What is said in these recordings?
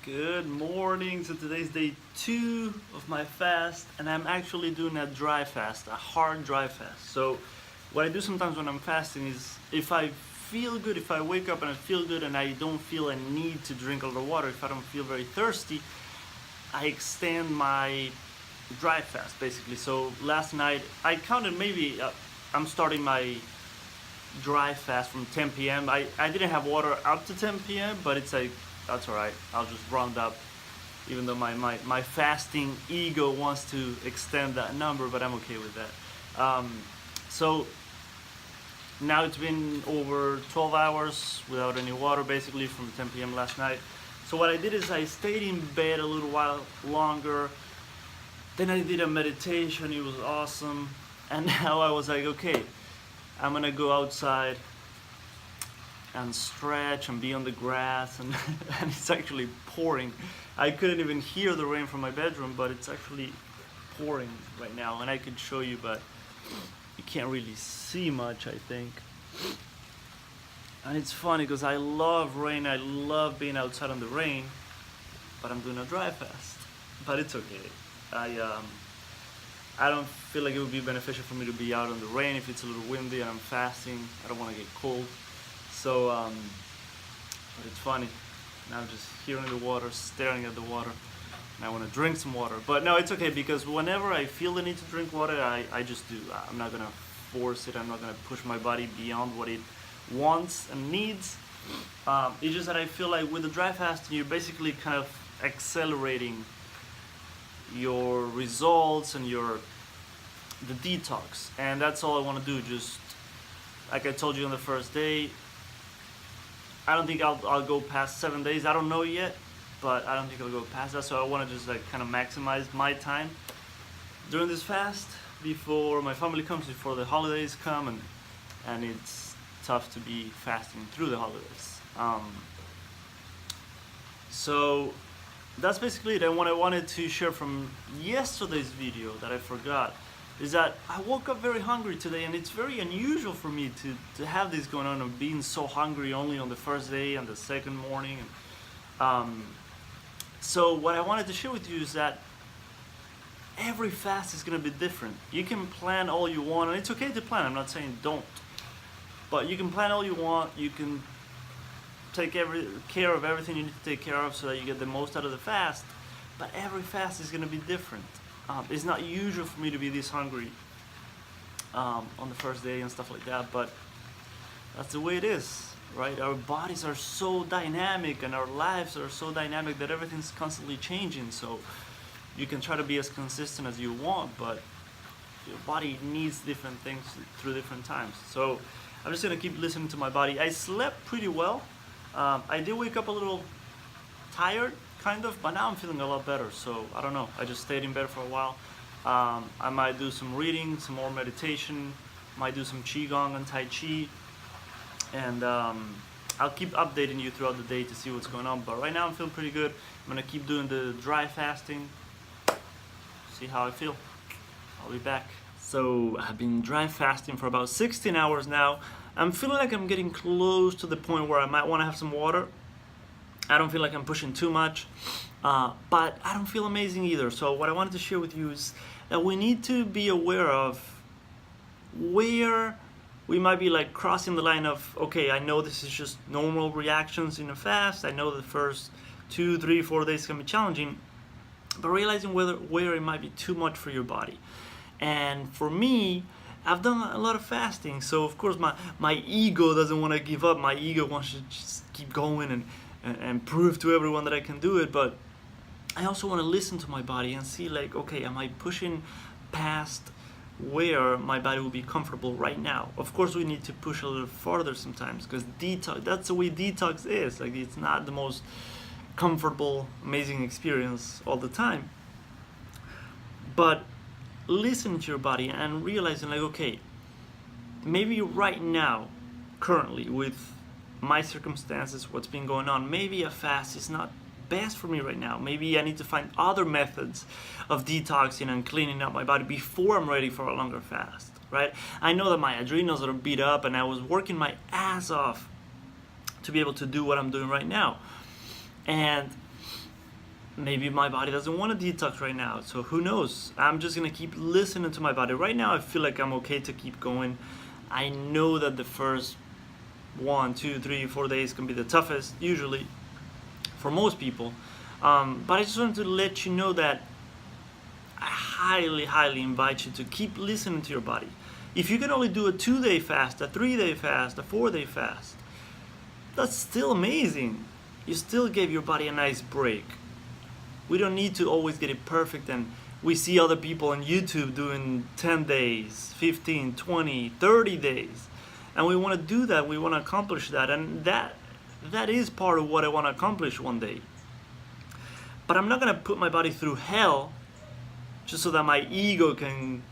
Good morning. So today's day 2 of my fast, and I'm actually doing a dry fast, a hard dry fast. So what I do sometimes when I'm fasting is if I feel good, if I wake up and I feel good and I don't feel a need to drink a lot of water, if I don't feel very thirsty, I extend my dry fast basically. So last night I counted maybe I'm starting my dry fast from 10 p.m. I didn't have water up to 10 p.m. but it's like that's alright. I'll just round up, even though my fasting ego wants to extend that number, but I'm okay with that. So now it's been over 12 hours without any water basically from 10 p.m. last night. So what I did is I stayed in bed a little while longer. Then I did a meditation. It was awesome. And now I was like, okay, I'm gonna go outside and stretch and be on the grass, and, and it's actually pouring. I couldn't even hear the rain from my bedroom, but it's actually pouring right now, and I could show you, but you can't really see much, I think. And it's funny because I love rain, I love being outside on the rain, but I'm doing a dry fast. But it's okay. I don't feel like it would be beneficial for me to be out on the rain if it's a little windy and I'm fasting. I don't want to get cold. So, but it's funny. Now I'm just hearing the water, staring at the water, and I want to drink some water. But no, it's okay, because whenever I feel the need to drink water, I just do. I'm not going to force it. I'm not going to push my body beyond what it wants and needs. It's just that I feel like with the dry fasting, you're basically kind of accelerating your results and the detox. And that's all I want to do. Just like I told you on the first day, I don't think I'll go past 7 days. I don't know yet, but I don't think I'll go past that. So I want to just like kind of maximize my time during this fast before my family comes, before the holidays come, and it's tough to be fasting through the holidays. So that's basically it. And what I wanted to share from yesterday's video that I forgot is that I woke up very hungry today, and it's very unusual for me to have this going on, of being so hungry only on the first day and the second morning. So what I wanted to share with you is that every fast is going to be different. You can plan all you want, and it's okay to plan. I'm not saying don't, but you can plan all you want. You can take care of everything you need to take care of so that you get the most out of the fast, but every fast is going to be different. It's not usual for me to be this hungry on the first day and stuff like that, but that's the way it is, right? Our bodies are so dynamic and our lives are so dynamic that everything's constantly changing. So you can try to be as consistent as you want, but your body needs different things through different times. So I'm just gonna keep listening to my body. I slept pretty well. I did wake up a little tired, kind of, but now I'm feeling a lot better. So I don't know, I just stayed in bed for a while. I might do some reading, some more meditation, might do some qigong and tai chi, and I'll keep updating you throughout the day to see what's going on. But right now I'm feeling pretty good. I'm gonna keep doing the dry fasting, see how I feel. I'll be back. So I've been dry fasting for about 16 hours now. I'm feeling like I'm getting close to the point where I might want to have some water. I don't feel like I'm pushing too much, but I don't feel amazing either. So what I wanted to share with you is that we need to be aware of where we might be like crossing the line of, okay, I know this is just normal reactions in a fast. I know the first 2, 3, 4 days can be challenging, but realizing where it might be too much for your body. And for me, I've done a lot of fasting, so of course my ego doesn't want to give up. My ego wants to just keep going and prove to everyone that I can do it, but I also want to listen to my body and see like, okay, am I pushing past where my body will be comfortable right now? Of course we need to push a little further sometimes, because detox, that's the way detox is. Like, it's not the most comfortable, amazing experience all the time, but listen to your body and realizing like, okay, maybe right now, currently with my circumstances, what's been going on, maybe a fast is not best for me right now. Maybe I need to find other methods of detoxing and cleaning up my body before I'm ready for a longer fast, right? I know that my adrenals are beat up and I was working my ass off to be able to do what I'm doing right now. And maybe my body doesn't want to detox right now, so who knows? I'm just gonna keep listening to my body. Right now I feel like I'm okay to keep going. I know that the first 1, 2, 3, 4 days can be the toughest usually for most people, but I just wanted to let you know that I highly invite you to keep listening to your body. If you can only do a 2-day fast, a 3-day fast, a 4-day fast, that's still amazing. You still gave your body a nice break. We don't need to always get it perfect, and we see other people on YouTube doing 10 days, 15, 20, 30 days. And we want to do that, we want to accomplish that, and that is part of what I want to accomplish one day. But I'm not going to put my body through hell just so that my ego can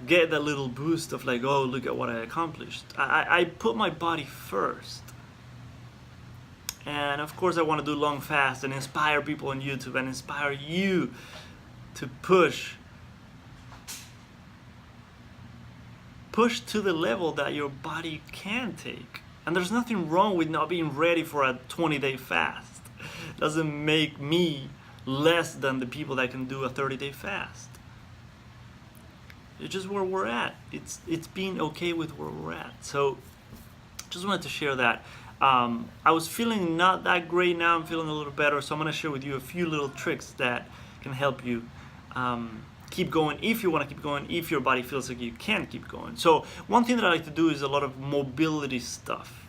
get that little boost of like, oh, look at what I accomplished. I put my body first. And of course I want to do long fasts and inspire people on YouTube and inspire you to push to the level that your body can take. And there's nothing wrong with not being ready for a 20-day fast. It doesn't make me less than the people that can do a 30-day fast. It's just where we're at. It's being okay with where we're at. So just wanted to share that. I was feeling not that great. Now I'm feeling a little better, so I'm going to share with you a few little tricks that can help you keep going if you want to keep going, if your body feels like you can't keep going. So one thing that I like to do is a lot of mobility stuff,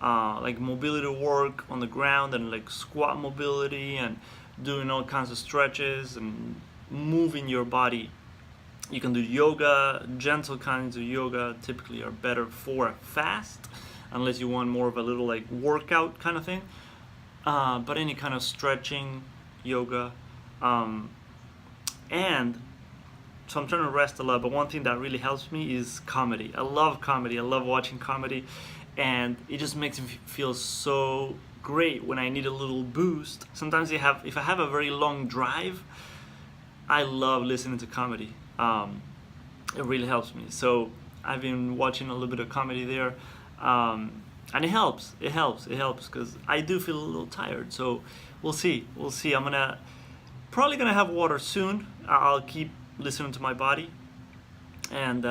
like mobility work on the ground and like squat mobility and doing all kinds of stretches and moving your body. You can do yoga. Gentle kinds of yoga typically are better for a fast, unless you want more of a little like workout kind of thing. But any kind of stretching, yoga. And so I'm trying to rest a lot, but one thing that really helps me is comedy. I love comedy. I love watching comedy, and it just makes me feel so great when I need a little boost. Sometimes if I have a very long drive, I love listening to comedy. It really helps me. So I've been watching a little bit of comedy there. And it helps because I do feel a little tired. So we'll see. I'm probably gonna have water soon. I'll keep listening to my body and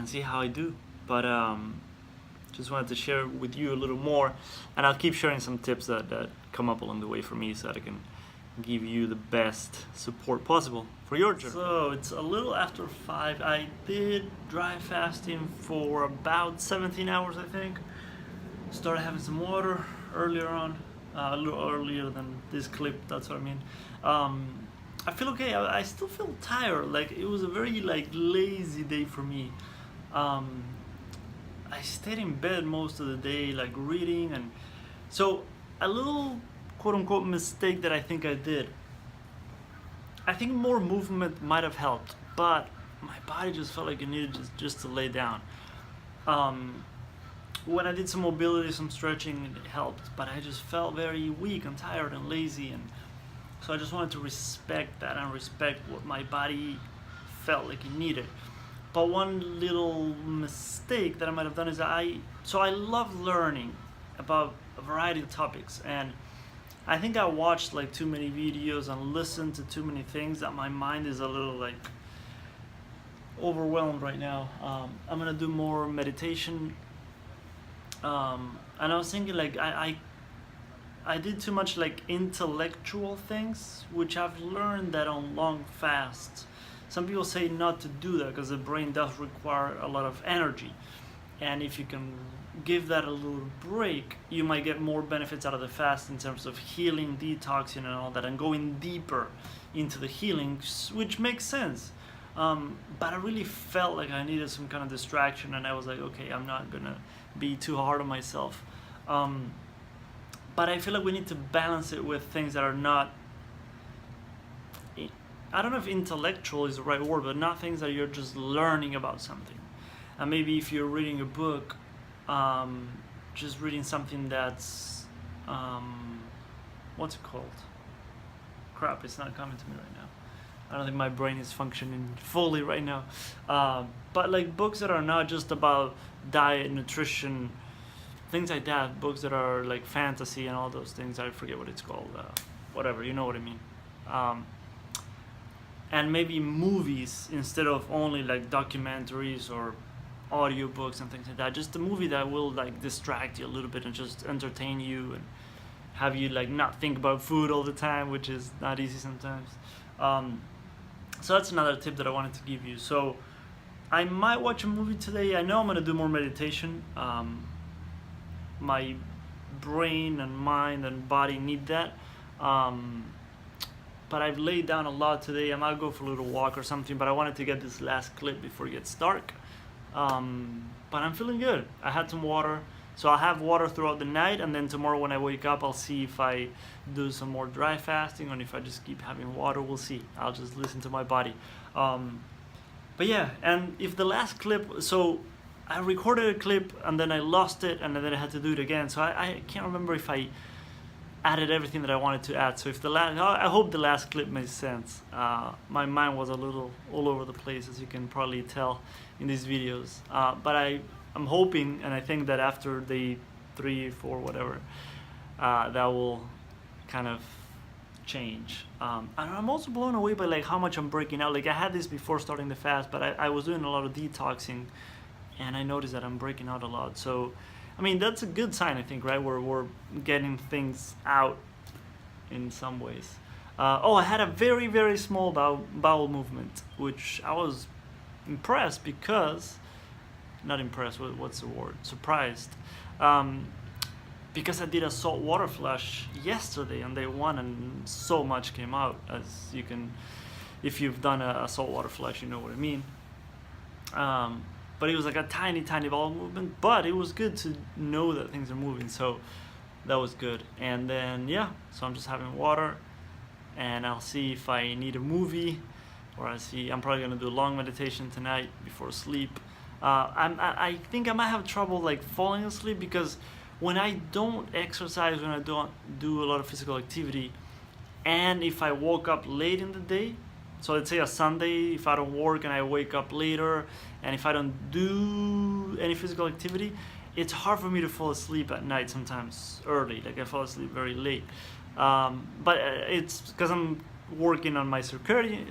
see how I do. But just wanted to share with you a little more, and I'll keep sharing some tips that come up along the way for me, so that I can give you the best support possible for your journey. So it's a little after 5. I did dry fasting for about 17 hours, I think. Started having some water earlier on, a little earlier than this clip, that's what I mean. I feel okay. I still feel tired. Like, it was a very like lazy day for me. I stayed in bed most of the day, like reading, and so a little quote-unquote mistake that I think I did. I think more movement might have helped, but my body just felt like it needed just to lay down. When I did some mobility, some stretching, it helped, but I just felt very weak and tired and lazy, and so I just wanted to respect that and respect what my body felt like it needed. But one little mistake that I might have done is I love learning about a variety of topics, and I think I watched like too many videos and listened to too many things that my mind is a little like overwhelmed right now. I'm gonna do more meditation, and I was thinking like I did too much like intellectual things, which I've learned that on long fasts, some people say not to do that because the brain does require a lot of energy, and if you can give that a little break, you might get more benefits out of the fast in terms of healing, detoxing, and all that, and going deeper into the healing, which makes sense. But I really felt like I needed some kind of distraction, and I was like, okay, I'm not gonna be too hard on myself. But I feel like we need to balance it with things that are not, I don't know if intellectual is the right word, but not things that you're just learning about something. And maybe if you're reading a book, just reading something that's, what's it called? Crap, it's not coming to me right now. I don't think my brain is functioning fully right now. But like books that are not just about diet, nutrition, things like that. Books that are like fantasy and all those things. I forget what it's called. whatever, you know what I mean. Um, and maybe movies instead of only like documentaries or audiobooks and things like that. Just a movie that will like distract you a little bit and just entertain you and have you like not think about food all the time, which is not easy sometimes. Um, so that's another tip that I wanted to give you. So I might watch a movie today. I know I'm gonna do more meditation. My brain and mind and body need that. Um, but I've laid down a lot today. I might go for a little walk or something. But I wanted to get this last clip before it gets dark. But I'm feeling good. I had some water. So I'll have water throughout the night, and then tomorrow when I wake up, I'll see if I do some more dry fasting or if I just keep having water. We'll see. I'll just listen to my body. But yeah, and if the last clip, so I recorded a clip and then I lost it and then I had to do it again. So I can't remember if I added everything that I wanted to add. So if the last, I hope the last clip made sense. My mind was a little all over the place, as you can probably tell in these videos. But I'm hoping, and I think that after day 3, 4, whatever, that will kind of change. And I'm also blown away by like how much I'm breaking out. Like I had this before starting the fast, but I was doing a lot of detoxing, and I noticed that I'm breaking out a lot. So, I mean, that's a good sign, I think, right? We're getting things out in some ways. I had a very, very small bowel movement, which I was impressed because, not impressed, what's the word? Surprised. Because I did a salt water flush yesterday on day 1 and so much came out, as you can, if you've done a salt water flush, you know what I mean. But it was like a tiny bowel movement, but it was good to know that things are moving, so that was good. And then yeah, so I'm just having water, and I'll see if I need a movie, or I'm probably gonna do a long meditation tonight before sleep. I think I might have trouble like falling asleep, because when I don't exercise, when I don't do a lot of physical activity, and if I woke up late in the day, so let's say a Sunday, if I don't work and I wake up later, and if I don't do any physical activity, it's hard for me to fall asleep at night sometimes early. Like I fall asleep very late. But it's because I'm working on my circadian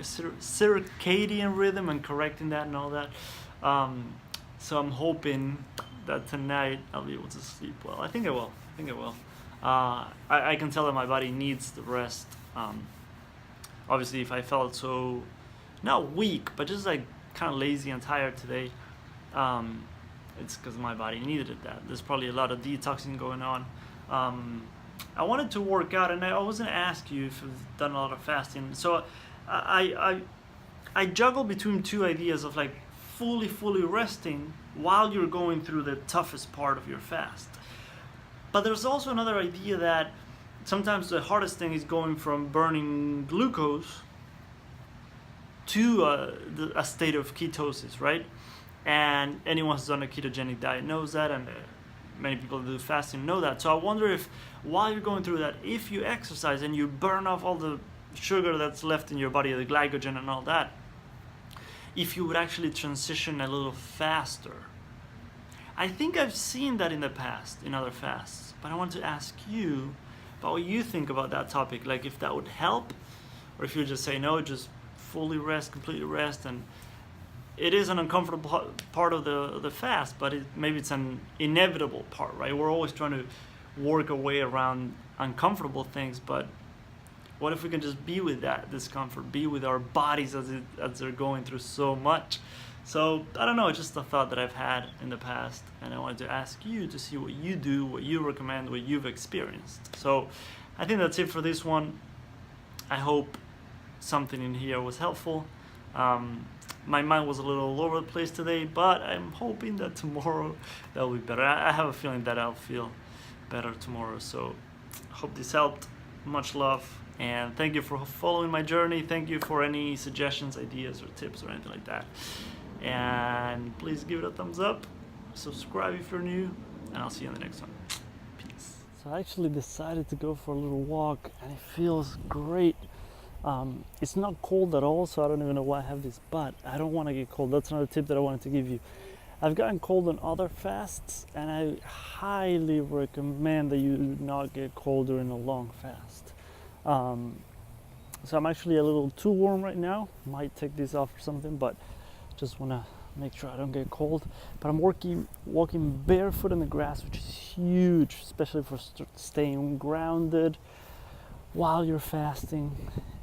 rhythm and correcting that and all that. So I'm hoping that tonight I'll be able to sleep well. I think I will. I can tell that my body needs the rest. Obviously, if I felt so, not weak, but just like kind of lazy and tired today, it's because my body needed that. There's probably a lot of detoxing going on. I wanted to work out, and I was going to ask you if you've done a lot of fasting. So I juggle between two ideas of like fully resting while you're going through the toughest part of your fast. But there's also another idea that sometimes the hardest thing is going from burning glucose to a state of ketosis, right? And anyone who's on a ketogenic diet knows that, and many people who do fasting know that. So I wonder if while you're going through that, if you exercise and you burn off all the sugar that's left in your body, the glycogen and all that, if you would actually transition a little faster. I think I've seen that in the past, in other fasts, but I want to ask you about what you think about that topic, like if that would help, or if you just say no, just fully rest, completely rest. And it is an uncomfortable part of the fast, but maybe it's an inevitable part, right? We're always trying to work our way around uncomfortable things, but what if we can just be with that discomfort, be with our bodies as they're going through so much? So I don't know, it's just a thought that I've had in the past, and I wanted to ask you to see what you do, what you recommend, what you've experienced. So I think that's it for this one. I hope something in here was helpful. My mind was a little all over the place today, but I'm hoping that tomorrow that'll be better. I have a feeling that I'll feel better tomorrow. So I hope this helped. Much love, and thank you for following my journey. Thank you for any suggestions, ideas, or tips, or anything like that. And please give it a thumbs up, subscribe if you're new, and I'll see you in the next one. Peace. So I actually decided to go for a little walk, and it feels great. It's not cold at all, so I don't even know why I have this, but I don't want to get cold. That's another tip that I wanted to give you. I've gotten cold on other fasts, and I highly recommend that you not get cold during a long fast. So I'm actually a little too warm right now. Might take this off or something, but just want to make sure I don't get cold. But I'm walking barefoot in the grass, which is huge, especially for staying grounded while you're fasting.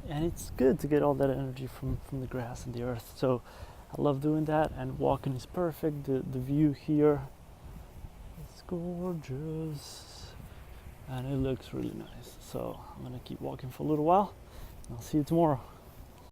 And it's good to get all that energy from the grass and the earth. So I love doing that, and walking is perfect. The view here is gorgeous and it looks really nice. So I'm gonna keep walking for a little while. I'll see you tomorrow.